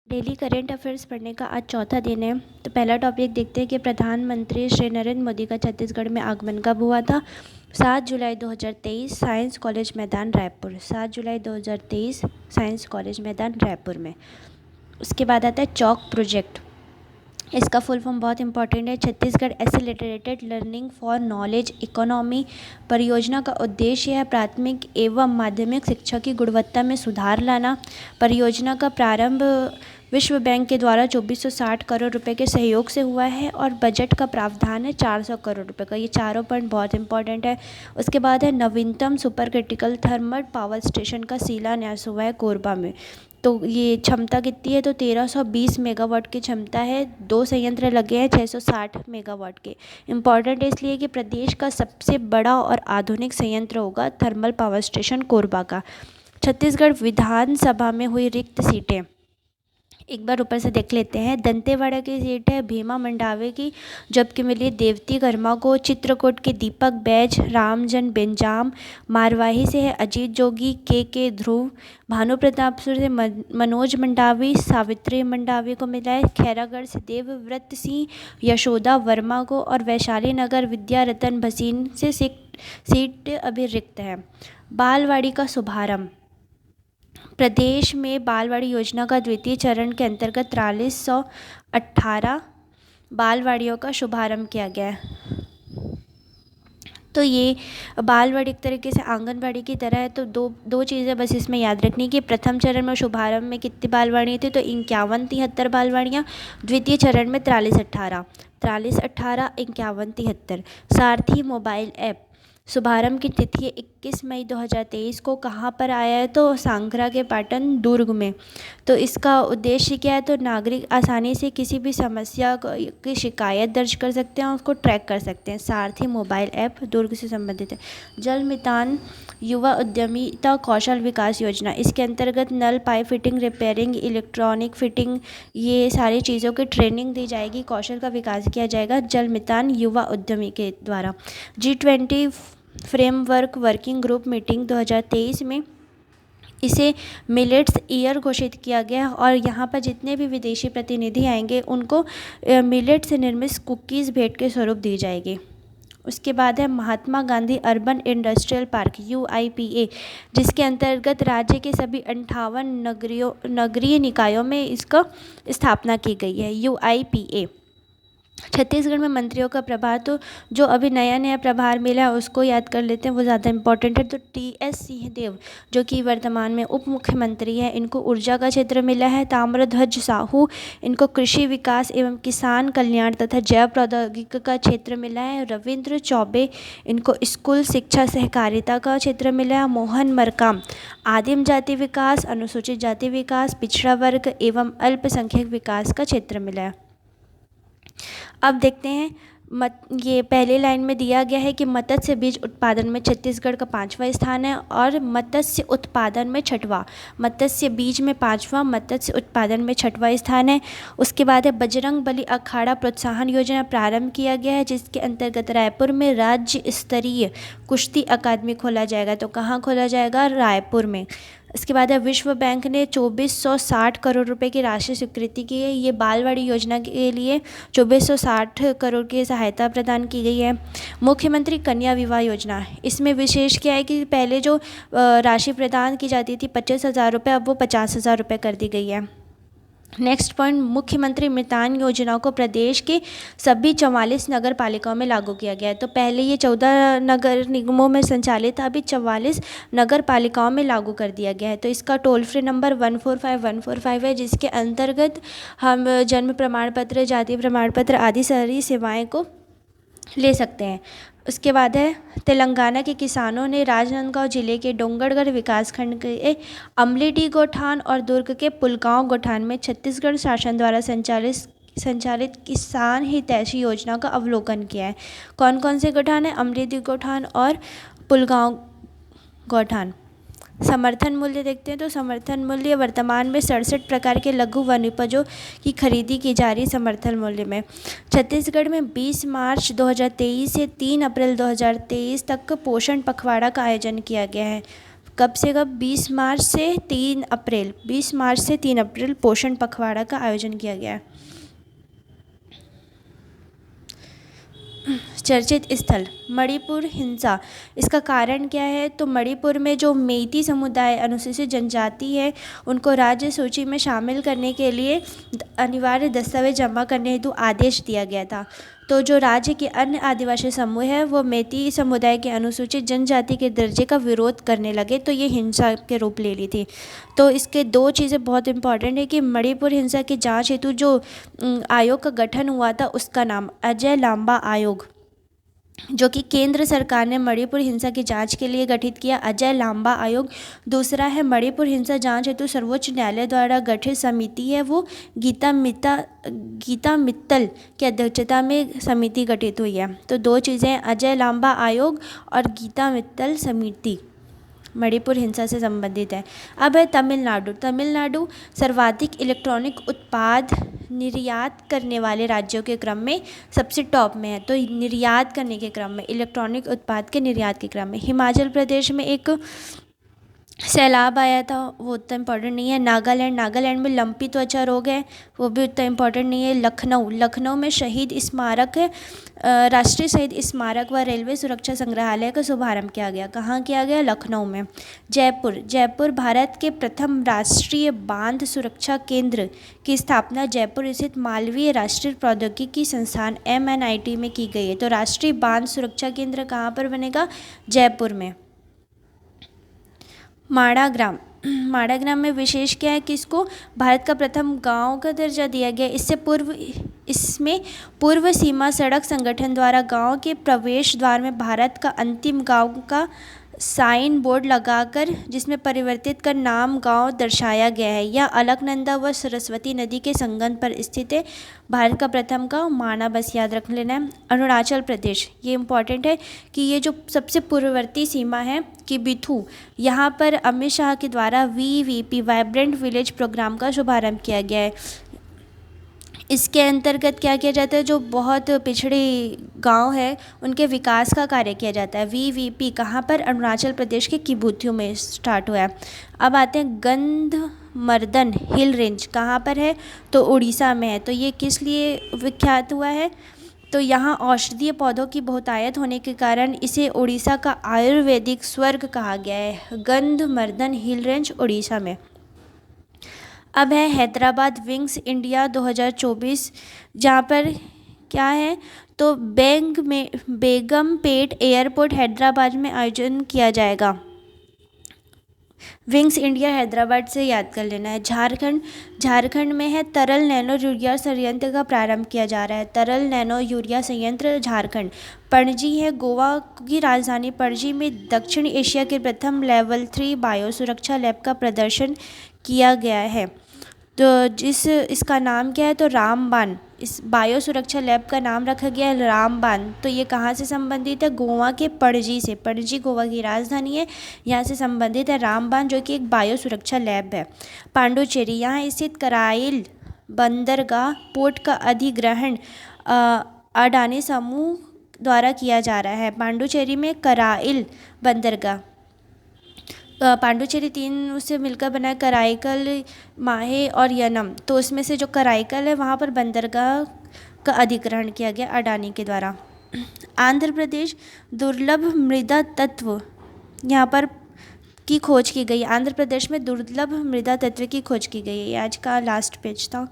Daily current affairs पढ़ने का आज चौथा दिन है। तो पहला टॉपिक देखते हैं कि प्रधानमंत्री श्री नरेंद्र मोदी का छत्तीसगढ़ में आगमन कब हुआ था। 7 जुलाई 2023 साइंस कॉलेज मैदान रायपुर। 7 जुलाई 2023 साइंस कॉलेज मैदान रायपुर में। उसके बाद आता है चौक प्रोजेक्ट। इसका फुल फॉर्म बहुत इंपॉर्टेंट है, Chhattisgarh acylated learning for knowledge economy परियोजना का उद्देश्य है प्राथमिक एवं माध्यमिक शिक्षा की गुणवत्ता में सुधार लाना। परियोजना का प्रारंभ विश्व बैंक के द्वारा 2460 करोड़ रुपए के सहयोग से हुआ है और बजट का प्रावधान है 400 करोड़ रुपए का। ये चारों पॉइंट बहुत इंपॉर्टेंट है। उसके बाद है नवीनतम super critical thermal power station का शिलान्यास हुआ है कोरबा में। तो ये क्षमता कितनी है, तो 1320 मेगावाट की क्षमता है। 2 संयंत्र लगे हैं 660 मेगावाट के। इम्पॉर्टेंट इसलिए कि प्रदेश का सबसे बड़ा और आधुनिक संयंत्र होगा थर्मल पावर स्टेशन कोरबा का। छत्तीसगढ़ विधानसभा में हुई रिक्त सीटें एक बार ऊपर से देख लेते हैं। दंतेवाड़ा की सीट है भीमा मंडावे की, जबकि मिली देवती कर्मा को। चित्रकूट के दीपक बैज, रामजन बेंजाम। मारवाही से है अजीत जोगी, के ध्रुव। भानु प्रतापपुर से मनोज मंडावी, सावित्री मंडावी को मिला है। खैरागढ़ से देवव्रत सिंह, यशोदा वर्मा को। और वैशाली नगर विद्या रतन भसीन से सीट अभी रिक्त है। बालवाड़ी का शुभारंभ। प्रदेश में बालवाड़ी योजना का द्वितीय चरण के अंतर्गत 4318 बालवाड़ियों का शुभारंभ किया गया है। तो ये बालवाड़ी एक तरीके से आंगनवाड़ी की तरह है। तो दो चीज़ें बस इसमें याद रखनी कि प्रथम चरण में शुभारंभ में कितनी बालवाड़ियाँ थी, तो 51-73 बालवाड़ियाँ। द्वितीय चरण में 4318, 51-73। सारथी मोबाइल ऐप शुभारंभ की तिथि 21 मई 2023 को। कहाँ पर आया है, तो सांगरा के पाटन दुर्ग में। तो इसका उद्देश्य क्या है, तो नागरिक आसानी से किसी भी समस्या की शिकायत दर्ज कर सकते हैं और उसको ट्रैक कर सकते हैं। सारथी मोबाइल ऐप दुर्ग से संबंधित है। जल मितान युवा उद्यमिता कौशल विकास योजना, इसके अंतर्गत नल pipe fitting, repairing, electronic fitting, ये सारी चीज़ों की ट्रेनिंग दी जाएगी, कौशल का विकास किया जाएगा जल मितान युवा उद्यमी के द्वारा। G20 framework working group meeting 2023 में इसे मिलेट्स ईयर घोषित किया गया और यहाँ पर जितने भी विदेशी प्रतिनिधि आएंगे उनको मिलेट से निर्मित कुकीज़ भेंट के स्वरूप दी जाएगी। उसके बाद है Mahatma Gandhi urban industrial park UIPA, जिसके अंतर्गत राज्य के सभी 58 नगरीय निकायों में इसका स्थापना की गई है। UIPA। छत्तीसगढ़ में मंत्रियों का प्रभार, तो जो अभी नया प्रभार मिला है उसको याद कर लेते हैं, वो ज़्यादा इंपॉर्टेंट है। तो TS सिंहदेव जो कि वर्तमान में उप मुख्यमंत्री हैं, इनको ऊर्जा का क्षेत्र मिला है। ताम्रध्वज साहू, इनको कृषि विकास एवं किसान कल्याण तथा जैव प्रौद्योगिकी का क्षेत्र मिला है। रविंद्र चौबे, इनको स्कूल शिक्षा सहकारिता का क्षेत्र मिला है। मोहन मरकाम, आदिम जाति विकास, अनुसूचित जाति विकास, पिछड़ा वर्ग एवं अल्पसंख्यक विकास का क्षेत्र मिला है। अब देखते हैं ये पहले लाइन में दिया गया है कि मत्स्य बीज उत्पादन में छत्तीसगढ़ का 5वां स्थान है और मत्स्य उत्पादन में 6वां, मत्स्य बीज में 5वां, मत्स्य उत्पादन में 6वां स्थान है। उसके बाद है बजरंग बली अखाड़ा प्रोत्साहन योजना प्रारंभ किया गया है, जिसके अंतर्गत रायपुर में राज्य स्तरीय कुश्ती अकादमी खोला जाएगा। तो कहाँ खोला जाएगा, रायपुर में। इसके बाद है विश्व बैंक ने 2460 करोड़ रुपए की राशि स्वीकृति की है। ये बालवाड़ी योजना के लिए 2460 करोड़ की सहायता प्रदान की गई है। मुख्यमंत्री कन्या विवाह योजना, इसमें विशेष क्या है कि पहले जो राशि प्रदान की जाती थी 25,000 रुपये, अब वो 50,000 रुपये कर दी गई है। नेक्स्ट पॉइंट, मुख्यमंत्री मितान योजना को प्रदेश के सभी 44 नगर पालिकाओं में लागू किया गया है। तो पहले ये 14 नगर निगमों में संचालित था, अभी 44 नगर पालिकाओं में लागू कर दिया गया है। तो इसका टोल फ्री नंबर 145145 है, जिसके अंतर्गत हम जन्म प्रमाण पत्र, जाति प्रमाण पत्र आदि सारी सेवाएं को ले सकते हैं। उसके बाद है तेलंगाना के किसानों ने राजनांदगांव जिले के डोंगरगढ़ विकासखंड के अमलीडीह गौठान और दुर्ग के पुलगांव गौठान में छत्तीसगढ़ शासन द्वारा संचालित किसान हितैषी योजना का अवलोकन किया है। कौन कौन से गौठान है, अमलीडीह गौठान और पुलगांव गौठान। समर्थन मूल्य देखते हैं, तो समर्थन मूल्य वर्तमान में 67 प्रकार के लघु वनोपजों की खरीदी की जा रही समर्थन मूल्य में। छत्तीसगढ़ में 20 मार्च 2023 से 3 अप्रैल 2023 तक पोषण पखवाड़ा का आयोजन किया गया है। कब से कब 20 मार्च से 3 अप्रैल 20 मार्च से 3 अप्रैल पोषण पखवाड़ा का आयोजन किया गया है। चर्चित स्थल मणिपुर हिंसा, इसका कारण क्या है? तो मणिपुर में जो मेइती समुदाय अनुसूचित जनजाति है उनको राज्य सूची में शामिल करने के लिए अनिवार्य दस्तावेज जमा करने हेतु आदेश दिया गया था। तो जो राज्य के अन्य आदिवासी समूह है वो मेइती समुदाय के अनुसूचित जनजाति के दर्जे का विरोध करने लगे, तो ये हिंसा के रूप ले ली थी। तो इसके दो चीज़ें बहुत इंपॉर्टेंट है कि मणिपुर हिंसा की जांच हेतु जो आयोग का गठन हुआ था उसका नाम अजय लांबा आयोग, जो कि केंद्र सरकार ने मणिपुर हिंसा की जांच के लिए गठित किया, अजय लांबा आयोग। दूसरा है मणिपुर हिंसा जांच हेतु सर्वोच्च न्यायालय द्वारा गठित समिति है, वो गीता मित्तल की अध्यक्षता में समिति गठित हुई है। तो दो चीज़ें, अजय लांबा आयोग और गीता मित्तल समिति मणिपुर हिंसा से संबंधित है। अब है तमिलनाडु। तमिलनाडु सर्वाधिक इलेक्ट्रॉनिक उत्पाद निर्यात करने वाले राज्यों के क्रम में सबसे टॉप में है। तो निर्यात करने के क्रम में, इलेक्ट्रॉनिक उत्पाद के निर्यात के क्रम में हिमाचल प्रदेश में एक सैलाब आया था, वो उतना इम्पोर्टेंट नहीं है। नागालैंड में लंपी त्वचा रोग है, वो भी उतना इम्पोर्टेंट नहीं है। लखनऊ में शहीद स्मारक है, राष्ट्रीय शहीद स्मारक व रेलवे सुरक्षा संग्रहालय का शुभारंभ किया गया। कहाँ किया गया? लखनऊ में। जयपुर भारत के प्रथम राष्ट्रीय बांध सुरक्षा केंद्र की स्थापना जयपुर स्थित मालवीय राष्ट्रीय प्रौद्योगिकी संस्थान MNIT में की गई है। तो राष्ट्रीय बांध सुरक्षा केंद्र कहाँ पर बनेगा? जयपुर में। माड़ाग्राम में विशेष क्या है कि इसको भारत का प्रथम गांव का दर्जा दिया गया। इसमें पूर्व सीमा सड़क संगठन द्वारा गांव के प्रवेश द्वार में भारत का अंतिम गांव का साइन बोर्ड लगाकर जिसमें परिवर्तित कर नाम गांव दर्शाया गया है। यह अलकनंदा व सरस्वती नदी के संगम पर स्थित है। भारत का प्रथम गांव माणा, बस याद रख लेना है। अरुणाचल प्रदेश, ये इम्पॉर्टेंट है कि ये जो सबसे पूर्ववर्ती सीमा है कि बिथू, यहाँ पर अमित शाह के द्वारा VVP वाइब्रेंट विलेज प्रोग्राम का शुभारंभ किया गया है। इसके अंतर्गत क्या किया जाता है? जो बहुत पिछड़े गांव है उनके विकास का कार्य किया जाता है। VVP कहाँ पर? अरुणाचल प्रदेश के किबुथियों में स्टार्ट हुआ है। अब आते हैं गंधमर्दन हिल रेंज, कहाँ पर है? तो उड़ीसा में है। तो ये किस लिए विख्यात हुआ है? तो यहाँ औषधीय पौधों की बहुतायत होने के कारण इसे उड़ीसा का आयुर्वेदिक स्वर्ग कहा गया है। गंधमर्दन हिल रेंज उड़ीसा में। अब है हैदराबाद विंग्स इंडिया 2024, जहाँ पर क्या है? तो बेगमपेट एयरपोर्ट हैदराबाद में आयोजन किया जाएगा। विंग्स इंडिया हैदराबाद से याद कर लेना है। झारखंड में है तरल नैनो यूरिया संयंत्र का प्रारंभ किया जा रहा है। तरल नैनो यूरिया संयंत्र झारखंड। पणजी है गोवा की राजधानी। पणजी में दक्षिण एशिया के प्रथम लेवल 3 बायो सुरक्षा लैब का प्रदर्शन किया गया है। तो इसका नाम क्या है? तो रामबान। इस बायो सुरक्षा लैब का नाम रखा गया है रामबान। तो ये कहाँ से संबंधित है? गोवा के पणजी से। पणजी गोवा की राजधानी है, यहाँ से संबंधित है रामबान, जो कि एक बायो सुरक्षा लैब है। पांडुचेरी, यहाँ स्थित कराइल बंदरगाह पोर्ट का अधिग्रहण अडानी समूह द्वारा किया जा रहा है। पांडुचेरी में कराइल बंदरगाह, पांडुचेरी 3 उससे मिलकर बना है, कराईकल, माहे और यनम। तो उसमें से जो कराईकल है वहाँ पर बंदरगाह का अधिग्रहण किया गया अडानी के द्वारा। आंध्र प्रदेश दुर्लभ मृदा तत्व यहाँ पर की खोज की गई। आंध्र प्रदेश में दुर्लभ मृदा तत्व की खोज की गई है। आज का लास्ट पेज था।